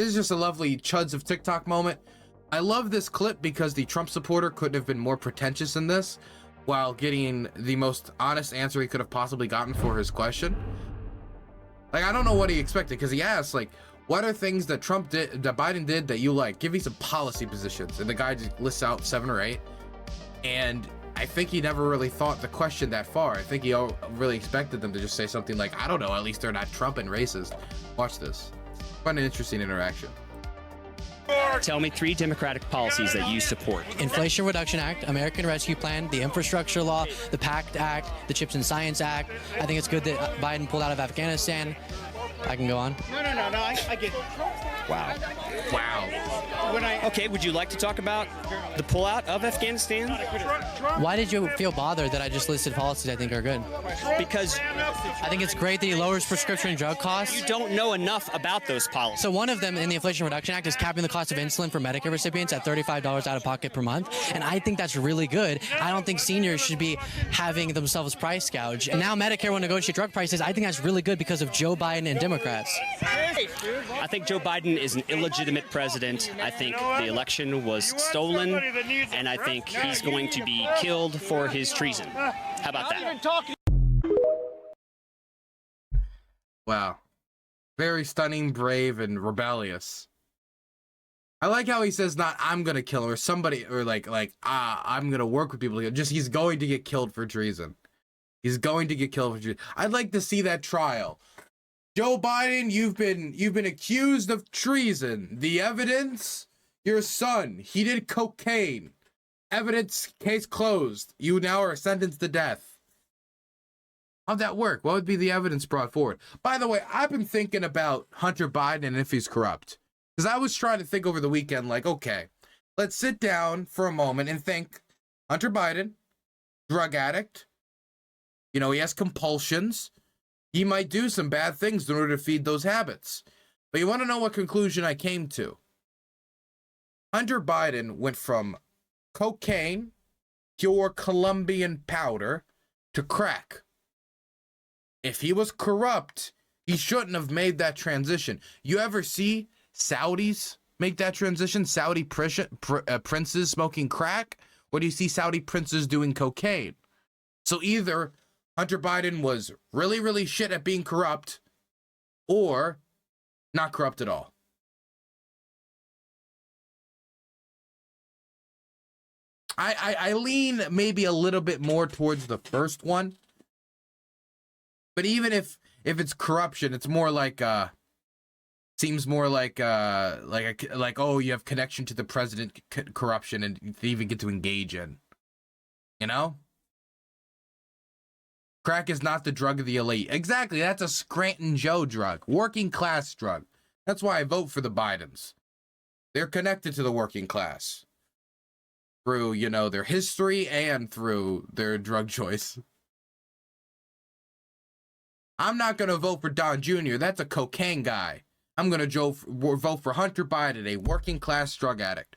This is just a lovely Chuds of TikTok moment. I love this clip because the Trump supporter couldn't have been more pretentious in this, while getting the most honest answer he could have possibly gotten for his question. Like, I don't know what he expected, because he asked, like, what are things that Trump did, that Biden did that you like? Give me some policy positions. And the guy just lists out 7 or 8. And I think he never really thought the question that far. I think he really expected them to just say something like, I don't know, at least they're not Trump and racist. Watch this. Find an interesting interaction. Tell me 3 Democratic policies that you support. Inflation Reduction Act, American Rescue Plan, the Infrastructure Law, the PACT Act, the Chips and Science Act. I think it's good that Biden pulled out of Afghanistan. I can go on. No, I get it. Wow. Wow. Okay, would you like to talk about the pullout of Afghanistan? Why did you feel bothered that I just listed policies I think are good? Because I think it's great that he lowers prescription drug costs. you don't know enough about those policies. So one of them in the Inflation Reduction Act is capping the cost of insulin for Medicare recipients at $35 out of pocket per month. And I think that's really good. I don't think seniors should be having themselves price gouged. And now Medicare will negotiate drug prices. I think that's really good because of Joe Biden and Democrats. I think Joe Biden is an illegitimate president. I think the election was stolen, and I think he's going to be killed for his treason. How about that? Wow. Very stunning, brave, and rebellious. I like how he says not I'm gonna kill him or somebody, or I'm gonna work with people. Just he's going to get killed for treason. He's going to get killed for treason. I'd like to see that trial. Joe Biden, you've been accused of treason. The evidence, your son, he did cocaine. Evidence, case closed. You now are sentenced to death. How'd that work? What would be the evidence brought forward? By the way, I've been thinking about Hunter Biden and if he's corrupt. Because I was trying to think over the weekend, like, okay, let's sit down for a moment and think. Hunter Biden, drug addict. You know, he has compulsions. He might do some bad things in order to feed those habits. But you want to know what conclusion I came to? Hunter Biden went from cocaine, pure Colombian powder, to crack. If he was corrupt, he shouldn't have made that transition. You ever see Saudis make that transition? Saudi princes smoking crack? Or do you see Saudi princes doing cocaine? So either Hunter Biden was really, really shit at being corrupt, or not corrupt at all. I lean maybe a little bit more towards the first one. But even if it's corruption, it's more like seems more like oh, you have connection to the president corruption and you even get to engage in. You know? Crack is not the drug of the elite. Exactly, that's a Scranton Joe drug. Working class drug. That's why I vote for the Bidens. They're connected to the working class. Through, you know, their history and through their drug choice. I'm not going to vote for Don Jr. That's a cocaine guy. I'm going to vote for Hunter Biden, a working class drug addict.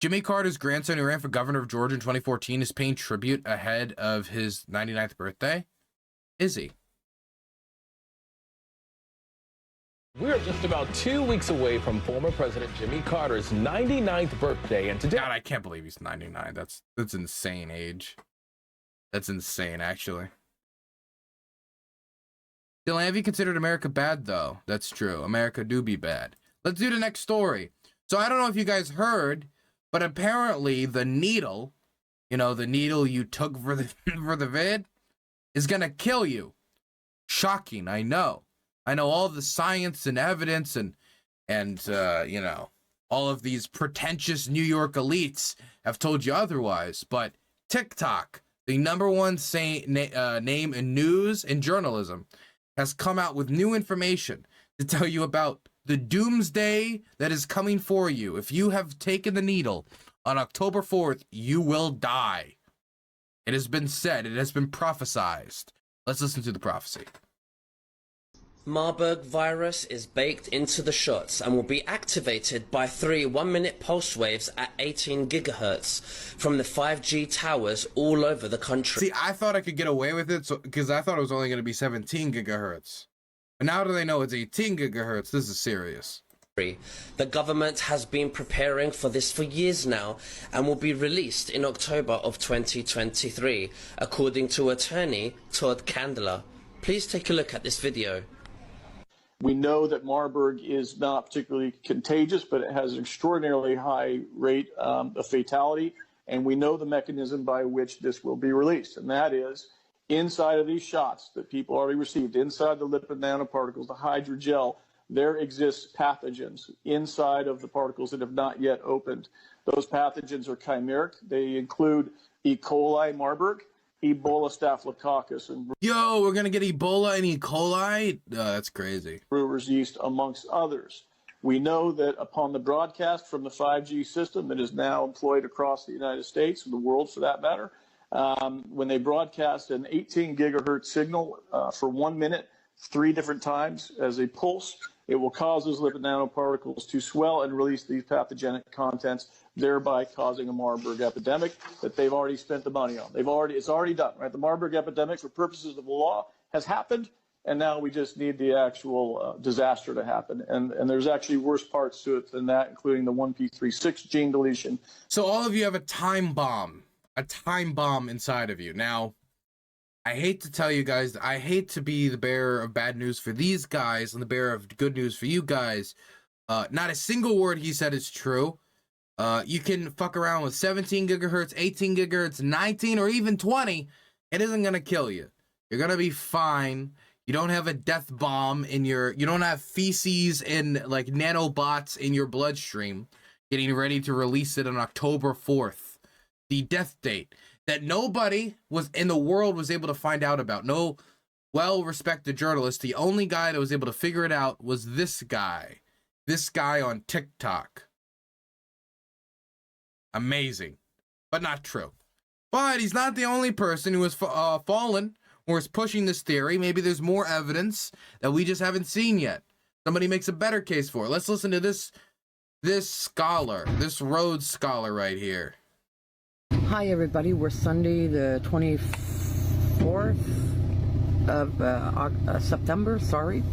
Jimmy Carter's grandson, who ran for governor of Georgia in 2014, is paying tribute ahead of his 99th birthday. Is he? We're just about 2 weeks away from former President Jimmy Carter's 99th birthday, and today... God, I can't believe he's 99. That's insane age. That's insane, actually. Dylan, have you considered America bad, though? That's true. America do be bad. Let's do the next story. So I don't know if you guys heard, but apparently the needle, you know, the needle you took for the for the vid, is gonna kill you. Shocking, I know. I know all the science and evidence and you know, all of these pretentious New York elites have told you otherwise, but TikTok, the #1 name in news and journalism, has come out with new information to tell you about the doomsday that is coming for you. If you have taken the needle on October 4th, you will die. It has been said, it has been prophesized. Let's listen to the prophecy. Marburg virus is baked into the shots and will be activated by 3 1-minute pulse waves at 18 gigahertz from the 5G towers all over the country. See, I thought I could get away with it because I thought it was only going to be 17 gigahertz. But now that they know it's 18 gigahertz, this is serious. The government has been preparing for this for years now and will be released in October of 2023, according to attorney Todd Candler. Please take a look at this video. We know that Marburg is not particularly contagious, but it has an extraordinarily high rate of fatality, and we know the mechanism by which this will be released, and that is inside of these shots that people already received, inside the lipid nanoparticles, the hydrogel, there exists pathogens inside of the particles that have not yet opened. Those pathogens are chimeric. They include E. coli Marburg, Ebola staphylococcus, and Yo, we're gonna get Ebola and E. coli? That's crazy. brewer's yeast, amongst others. We know that upon the broadcast from the 5G system that is now employed across the United States and the world for that matter, when they broadcast an 18 gigahertz signal for 1 minute, 3 different times as a pulse, it will cause those lipid nanoparticles to swell and release these pathogenic contents, thereby causing a Marburg epidemic that they've already spent the money on. It's already done, right? The Marburg epidemic, for purposes of the law, has happened, and now we just need the actual disaster to happen. And there's actually worse parts to it than that, including the 1p36 gene deletion. So all of you have a time bomb inside of you. Now, I hate to tell you guys, I hate to be the bearer of bad news for these guys and the bearer of good news for you guys. Not a single word he said is true. You can fuck around with 17 gigahertz, 18 gigahertz, 19, or even 20. It isn't going to kill you. You're going to be fine. You don't have a death bomb in your, you don't have feces and like nanobots in your bloodstream getting ready to release it on October 4th. The death date that nobody was in the world was able to find out about. No well-respected journalist. The only guy that was able to figure it out was this guy. This guy on TikTok. Amazing. But not true. But he's not the only person who has fallen or is pushing this theory. Maybe there's more evidence that we just haven't seen yet. Somebody makes a better case for it. Let's listen to this scholar, this Rhodes scholar right here. Hi everybody, we're Sunday the 24th of September, sorry.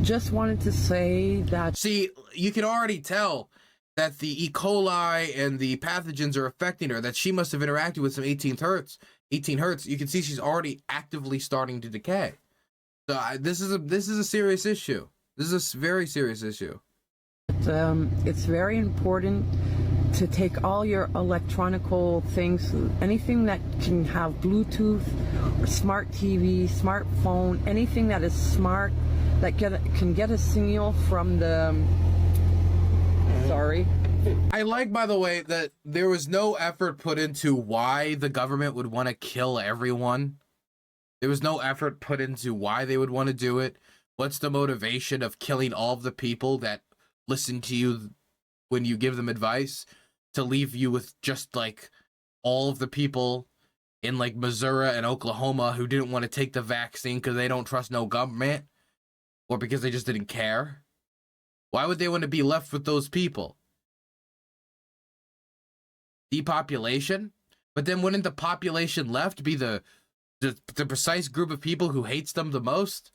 Just wanted to say that... See, you can already tell that the E. coli and the pathogens are affecting her, that she must have interacted with some 18 hertz. You can see she's already actively starting to decay. So this is a serious issue. This is a very serious issue. It's very important to take all your electronical things, anything that can have Bluetooth, or smart TV, smartphone, anything that is smart, that can get a signal from the... Sorry. I like, by the way, that there was no effort put into why the government would want to kill everyone. There was no effort put into why they would want to do it. What's the motivation of killing all of the people that listen to you when you give them advice, to leave you with just like all of the people in like Missouri and Oklahoma who didn't want to take the vaccine because they don't trust no government or because they just didn't care? Why would they want to be left with those people? Depopulation? But then wouldn't the population left be the precise group of people who hates them the most?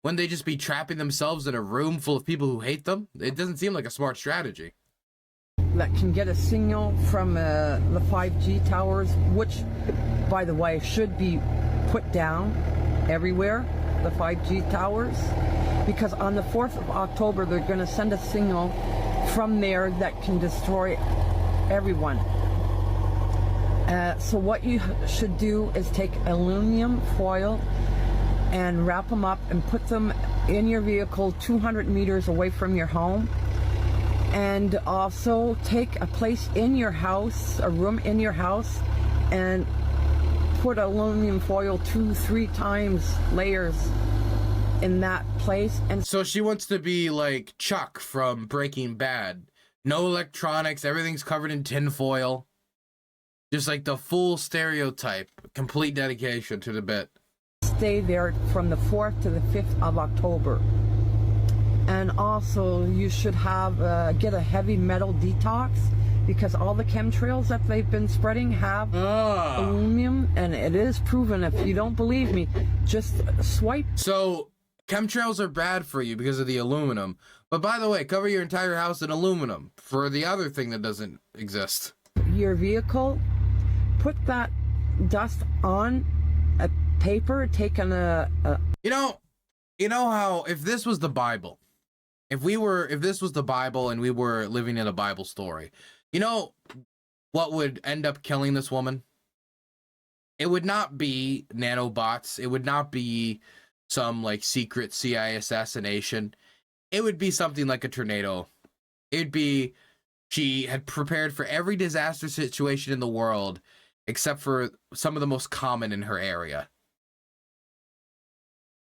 Wouldn't they just be trapping themselves in a room full of people who hate them? It doesn't seem like a smart strategy. That can get a signal from the 5G towers, which, by the way, should be put down everywhere, the 5G towers, because on the 4th of October, they're going to send a signal from there that can destroy everyone. So what you should do is take aluminum foil and wrap them up and put them in your vehicle 200 meters away from your home. And also take a place in your house, a room in your house, and put aluminum foil 2-3 times layers in that place. And so she wants to be like Chuck from Breaking Bad. No electronics, everything's covered in tinfoil. Just like the full stereotype, complete dedication to the bit. Stay there from the 4th to the 5th of October. And also you should have get a heavy metal detox, because all the chemtrails that they've been spreading have aluminum, and it is proven. If you don't believe me, just swipe. So Chemtrails are bad for you because of the aluminum. But by the way, cover your entire house in aluminum for the other thing that doesn't exist. Your vehicle, put that dust on a paper, taking You know how if this was the Bible, if this was the Bible and we were living in a Bible story, you know what would end up killing this woman? It would not be nanobots. It would not be some like secret CIA assassination. It would be something like a tornado. It'd be she had prepared for every disaster situation in the world except for some of the most common in her area.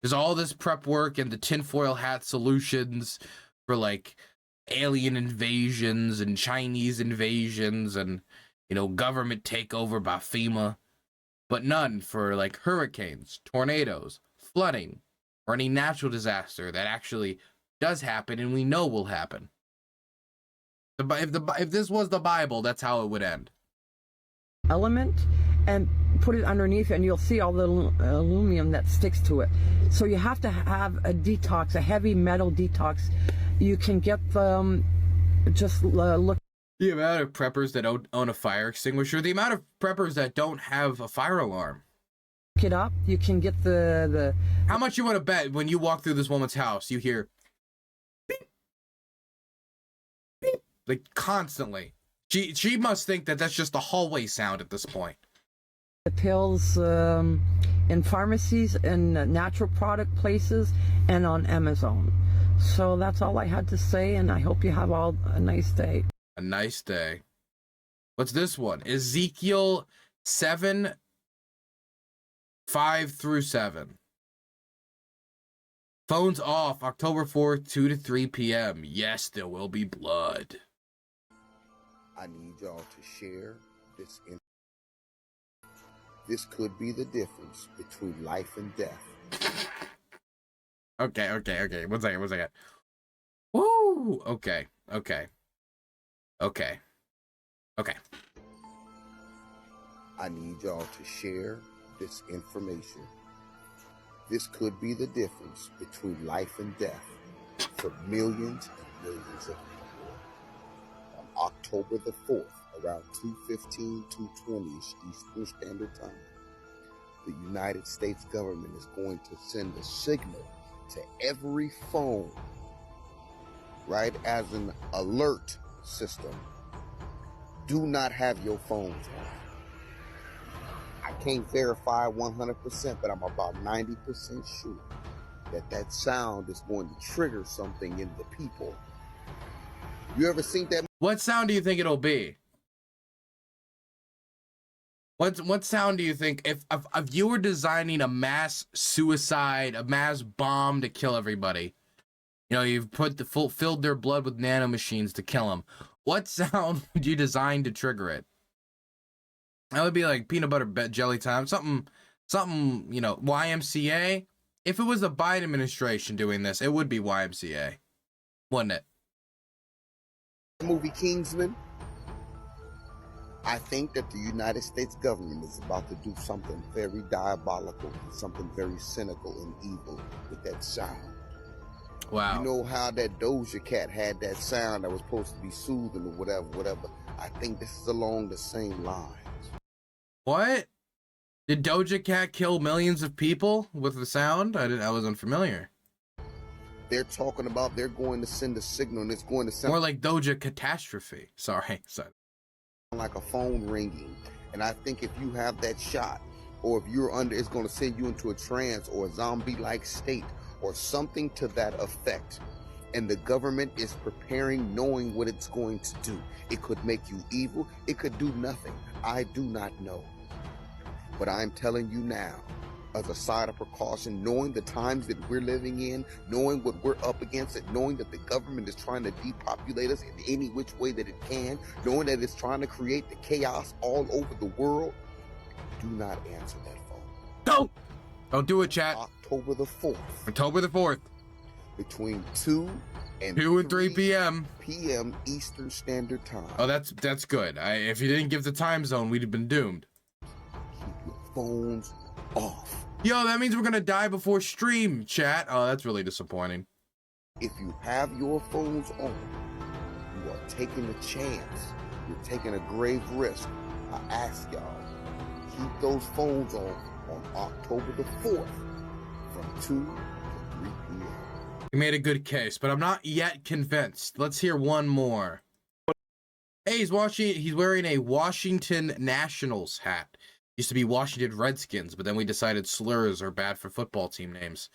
There's all this prep work and the tinfoil hat solutions for like alien invasions and Chinese invasions and, you know, government takeover by FEMA, but none for like hurricanes, tornadoes, flooding, or any natural disaster that actually does happen and we know will happen. If this was the Bible, that's how it would end. element and put it underneath, and you'll see all the aluminum that sticks to it. So you have to have a detox, a heavy metal detox. You can get them, just look. The amount of preppers that own a fire extinguisher, the amount of preppers that don't have a fire alarm. It up. You can get the. How much you want to bet when you walk through this woman's house, you hear beep, beep, like constantly. She must think that that's just a hallway sound at this point. The pills in pharmacies and natural product places and on Amazon. So that's all I had to say, and I hope you have all a nice day. A nice day. What's this one? Ezekiel 7, 5 through 7. Phones off October 4th, 2 to 3 p.m. Yes, there will be blood. I need y'all to share this. This could be the difference between life and death. Okay. One second. Woo! Okay. I need y'all to share this information. This could be the difference between life and death for millions and millions of people. On October the 4th, around 2:15, 2:20 Eastern Standard Time, the United States government is going to send a signal to every phone, right, as an alert system. Do not have your phones on. I can't verify 100%, but I'm about 90% sure that sound is going to trigger something in the people. You ever seen that? What sound do you think it'll be? What sound do you think if you were designing a mass suicide, a mass bomb to kill everybody? You know, you've filled their blood with nanomachines to kill them. What sound would you design to trigger it? That would be like peanut butter jelly time, something, you know, YMCA. If it was the Biden administration doing this, it would be YMCA, wouldn't it? Movie Kingsman. I think that the United States government is about to do something very diabolical, something very cynical and evil with that sound. Wow. You know how that Doja Cat had that sound that was supposed to be soothing or whatever. I think this is along the same lines. What? Did Doja Cat kill millions of people with the sound? I was unfamiliar. They're talking about they're going to send a signal, and it's going to sound more like Doja Catastrophe. Sorry. Like a phone ringing. And I think if you have that shot, or if you're under, it's going to send you into a trance or a zombie-like state or something to that effect. And the government is preparing, knowing what it's going to do. It could make you evil. It could do nothing. I do not know. But I'm telling you now, as a side of precaution, knowing the times that we're living in, knowing what we're up against, and knowing that the government is trying to depopulate us in any which way that it can, knowing that it's trying to create the chaos all over the world, do not answer that phone. Don't do it, chat. October the 4th. October the 4th. Between 2 and 3 p.m. Eastern Standard Time. Oh, that's good. If you didn't give the time zone, we'd have been doomed. Keep your phones off. Yo, that means we're gonna die before stream, chat. Oh, that's really disappointing. If you have your phones on, you are taking a chance. You're taking a grave risk. I ask y'all, keep those phones on October the 4th from 2 to 3 p.m. You made a good case, but I'm not yet convinced. Let's hear one more. Hey, he's wearing a Washington Nationals hat. Used to be Washington Redskins, but then we decided slurs are bad for football team names.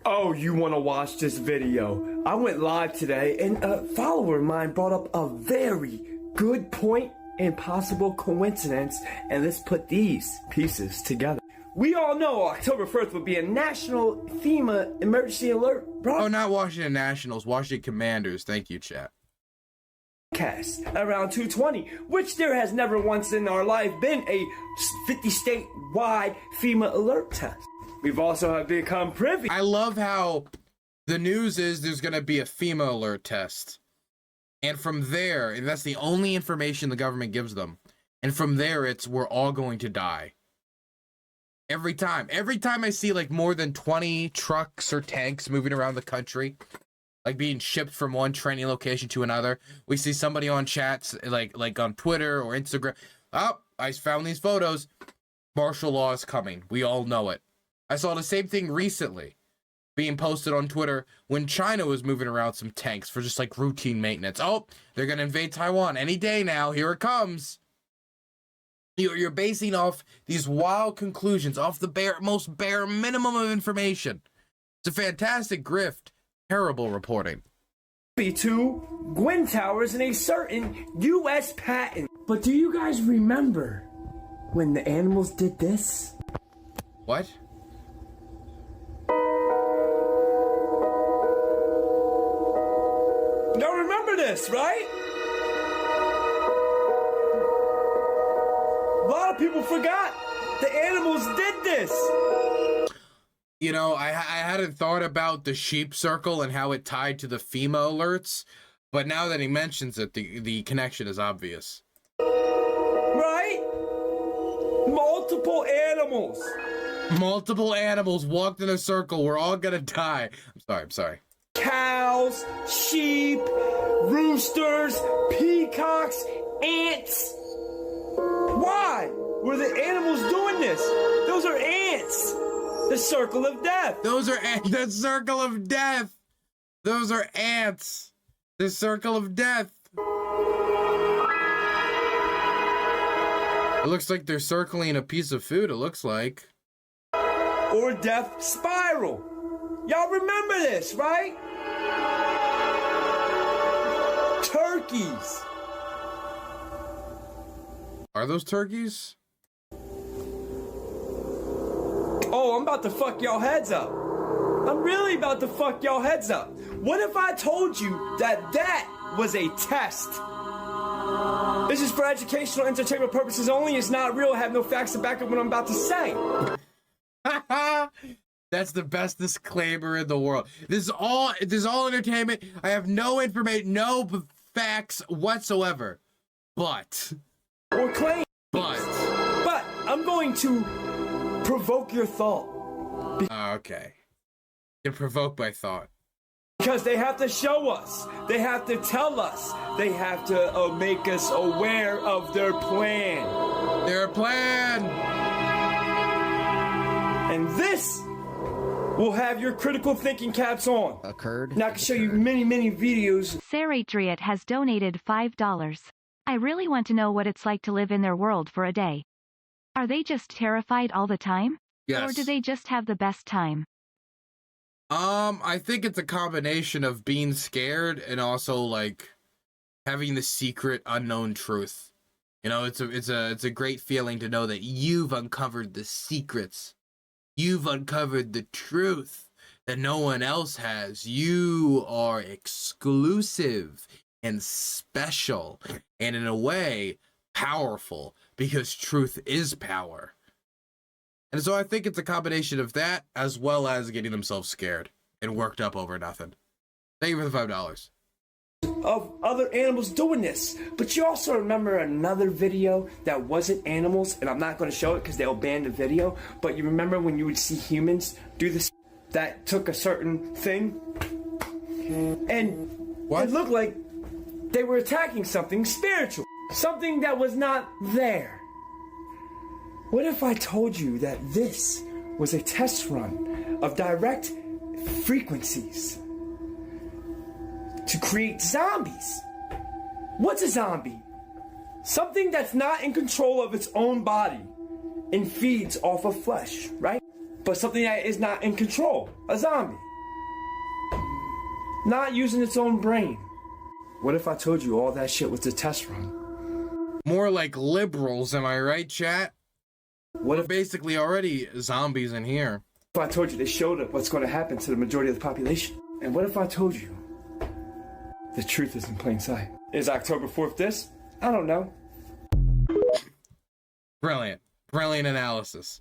Oh, you want to watch this video? I went live today, and a follower of mine brought up a very good point and possible coincidence, and let's put these pieces together. We all know October 1st would be a national FEMA emergency alert, bro. Oh, not Washington Nationals, Washington Commanders. Thank you, chat. Around 2:20, which there has never once in our life been a 50-state wide FEMA alert test. We've also have become privy. I love how the news is there's going to be a FEMA alert test. And from there, and that's the only information the government gives them. And from there, it's we're all going to die. Every time I see like more than 20 trucks or tanks moving around the country, like being shipped from one training location to another, we see somebody on chats, like on Twitter or Instagram. Oh, I found these photos. Martial law is coming. We all know it. I saw the same thing recently being posted on Twitter when China was moving around some tanks for just like routine maintenance. Oh, they're going to invade Taiwan any day now. Here it comes. You're basing off these wild conclusions off the most bare minimum of information. It's a fantastic grift. Terrible reporting. To Gwyn Towers and a certain U.S. patent. But do you guys remember when the animals did this? What? Y'all remember this, right? A lot of people forgot. The animals did this. You know, I hadn't thought about the sheep circle and how it tied to the FEMA alerts, but now that he mentions it, the connection is obvious. Right? Multiple animals. Multiple animals walked in a circle. We're all gonna die. I'm sorry. Cows, sheep, roosters, peacocks, ants. Why were the animals doing this? Those are ants. The circle of death. Those are the circle of death. Those are ants. The circle of death. It looks like they're circling a piece of food, it looks like. Or death spiral. Y'all remember this, right? Turkeys. Are those turkeys? Oh, I'm about to fuck y'all heads up. I'm really about to fuck y'all heads up. What if I told you that was a test? This is for educational entertainment purposes only. It's not real. I have no facts to back up what I'm about to say. That's the best disclaimer in the world. This is all entertainment. I have no information, no facts whatsoever. But I'm going to provoke your thought. Okay. You provoke my thought. Because they have to show us. They have to tell us. They have to make us aware of their plan. Their plan! And this will have your critical thinking caps on. Now I can show you many, many videos. Saratriot has donated $5. I really want to know what it's like to live in their world for a day. Are they just terrified all the time? Yes. Or do they just have the best time? I think it's a combination of being scared and also like having the secret unknown truth. You know, it's a great feeling to know that you've uncovered the secrets. You've uncovered the truth that no one else has. You are exclusive and special and in a way powerful because truth is power. And so I think it's a combination of that as well as getting themselves scared and worked up over nothing. Thank you for the $5. of other animals doing this. But you also remember another video that wasn't animals, and I'm not going to show it because they'll ban the video, but you remember when you would see humans do this that took a certain thing, and it looked like they were attacking something spiritual, something that was not there. What if I told you that this was a test run of direct frequencies to create zombies? What's a zombie? Something that's not in control of its own body and feeds off of flesh, right? But something that is not in control, a zombie. Not using its own brain. What if I told you all that shit was a test run? More like liberals, am I right, chat? What if basically already zombies in here? If I told you they showed up what's going to happen to the majority of the population? And what if I told you the truth is in plain sight? Is October 4th this? I don't know. Brilliant. Brilliant analysis.